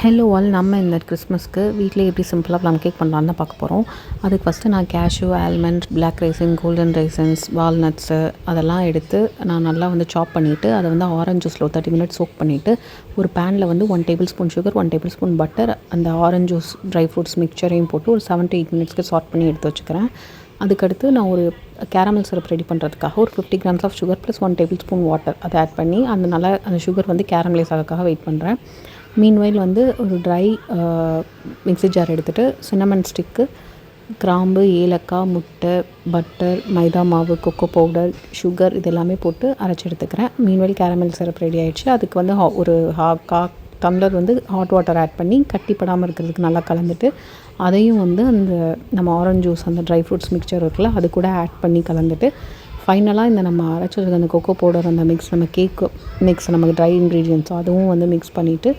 Hello all, நம்ம இந்த கிறிஸ்மஸ்க்கு வீட்டிலே எப்படி சிம்பிளாக ப்ளம் கேக் பண்ணலான்னு தான் பார்க்க போகிறோம். அதுக்கு ஃபஸ்ட்டு நான் cashew, almond, black raisin, golden raisins, walnuts அதெல்லாம் எடுத்து நான் நல்லா சாப் பண்ணிவிட்டு அதை ஆரஞ்ச் ஜூஸில் 30 மினிட்ஸ் சோக் பண்ணிவிட்டு ஒரு பேனில் 1 table spoon sugar, 1 table spoon butter, அந்த ஆரஞ்ச் ஜூஸ், ட்ரை ஃப்ரூட்ஸ் மிக்சரையும் போட்டு ஒரு 7 to 8 மினிட்ஸ்க்கு சாட் பண்ணி எடுத்து வச்சுக்கிறேன். அதுக்கடுத்து நான் ஒரு கேரமல் சிரப் ரெடி பண்ணுறதுக்காக ஒரு 50 grams of sugar plus 1 tablespoon water அதை ஆட் பண்ணி அந்த சுகர் கேரமலைஸ் ஆகிறதுக்காக வெயிட் பண்ணுறேன். மீன்வைல் ஒரு ட்ரை மிக்ஸி ஜார் எடுத்துகிட்டு சின்னமன் ஸ்டிக்கு, கிராம்பு, ஏலக்காய், முட்டை, பட்டர், மைதா மாவு, கொக்கோ பவுடர், சுகர் இது எல்லாமே போட்டு அரைச்சி எடுத்துக்கிறேன். மீன்வைல் கேரமல் சிரப் ரெடி ஆகிடுச்சு. அதுக்கு ஒரு டம்ளர் ஹாட் வாட்டர் ஆட் பண்ணி கட்டிப்படாமல் இருக்கிறதுக்கு நல்லா கலந்துட்டு அதையும் அந்த நம்ம ஆரஞ்ச் ஜூஸ், அந்த ட்ரை ஃப்ரூட்ஸ் மிக்சர் இருக்குல்ல அது கூட ஆட் பண்ணி கலந்துட்டு ஃபைனலாக நம்ம அரைச்சி வச்சுருக்க அந்த கொக்கோ பவுடர், அந்த மிக்ஸ், நம்ம கேக்கு மிக்ஸ், நமக்கு ட்ரை இன்க்ரீடியன்ட்ஸ் அதுவும் மிக்ஸ் பண்ணிவிட்டு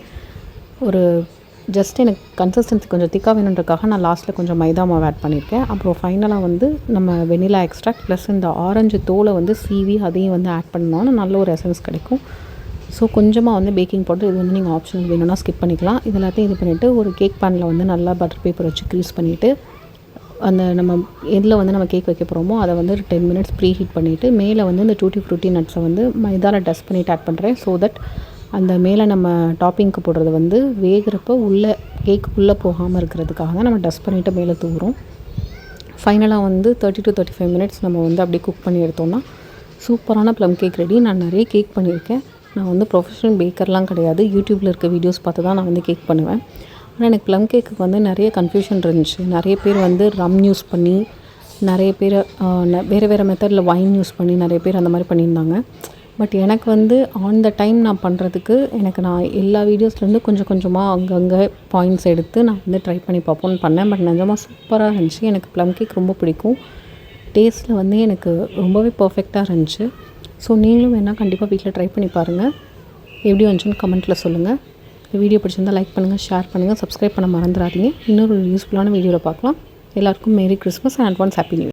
ஜஸ்ட் எனக்கு கன்சிஸ்டன்சி கொஞ்சம் திக்காக வேணுன்றதுக்காக நான் லாஸ்ட்டில் கொஞ்சம் மைதா மாவு ஆட் பண்ணியிருக்கேன். அப்புறம் ஃபைனலாக நம்ம வெனிலா எக்ஸ்ட்ராக்ட் ப்ளஸ் இந்த ஆரஞ்சு தோலை சீவி அதையும் ஆட் பண்ணோன்னா நல்ல ஒரு எசன்ஸ் கிடைக்கும். ஸோ கொஞ்சமாக பேக்கிங் பவுடர், இது நீங்கள் ஆப்ஷனல் வேணும்னா ஸ்கிப் பண்ணிக்கலாம். இது எல்லாத்தையும் இது பண்ணிவிட்டு ஒரு கேக் பேனில் நல்லா பட்டர் பேப்பர் வச்சு க்ரீஸ் பண்ணிவிட்டு அந்த நம்ம எதில் நம்ம கேக் வைக்க போகிறோமோ அதை 10 மினிட்ஸ் ப்ரீ ஹீட் பண்ணிவிட்டு மேலே இந்த டூட்டி ஃப்ரூட்டி நட்ஸை மைதாவில் டஸ்ட் பண்ணிவிட்டு ஆட் பண்ணுறேன். ஸோ தட் அந்த மேலே நம்ம டாப்பிங்க்கு போடுறது வேகிறப்போ உள்ளே கேக் உள்ளே போகாமல் இருக்கிறதுக்காக தான் நம்ம டஸ்ட் பண்ணிவிட்டு மேலே தூவுறோம். ஃபைனலாக 30 to 35 மினிட்ஸ் நம்ம அப்படியே குக் பண்ணி எடுத்தோம்னா சூப்பரான ப்ளம் கேக் ரெடி. நான் நிறைய கேக் பண்ணியிருக்கேன். நான் ப்ரொஃபஷனல் பேக்கர்லாம் கிடையாது. யூடியூப்பில் இருக்க வீடியோஸ் பார்த்து தான் நான் கேக் பண்ணுவேன். ஆனால் எனக்கு ப்ளம் கேக்கு நிறைய கன்ஃபியூஷன் இருந்துச்சு. நிறைய பேர் ரம் யூஸ் பண்ணி, நிறைய பேர் வேறு மெத்தடில் வைன் யூஸ் பண்ணி நிறைய பேர் அந்த மாதிரி பண்ணியிருந்தாங்க. பட் எனக்கு ஆன் த டைம் நான் பண்ணுறதுக்கு நான் எல்லா வீடியோஸ்லேருந்து கொஞ்சம் கொஞ்சமாக அங்கங்கே பாயிண்ட்ஸ் எடுத்து நான் ட்ரை பண்ணி பார்ப்போன்னு பண்ணேன். பட் நிஜமாக சூப்பராக இருந்துச்சு. எனக்கு ப்ளம் கேக் ரொம்ப பிடிக்கும். டேஸ்ட்டில் எனக்கு ரொம்பவே பர்ஃபெக்டாக இருந்துச்சு. ஸோ நீங்களும் வேணால் கண்டிப்பாக வீட்டில் ட்ரை பண்ணி பாருங்கள். எப்படி வந்துச்சுன்னு கமெண்ட்டில் சொல்லுங்கள். இந்த வீடியோ பிடிச்சிருந்தால் லைக் பண்ணுங்கள், ஷேர் பண்ணுங்கள், சப்ஸ்கிரைப் பண்ண மறந்துடாதீங்க. இன்னொரு யூஸ்ஃபுல்லான வீடியோவில் பார்க்கலாம். எல்லாருக்கும் merry Christmas and advance happy new year.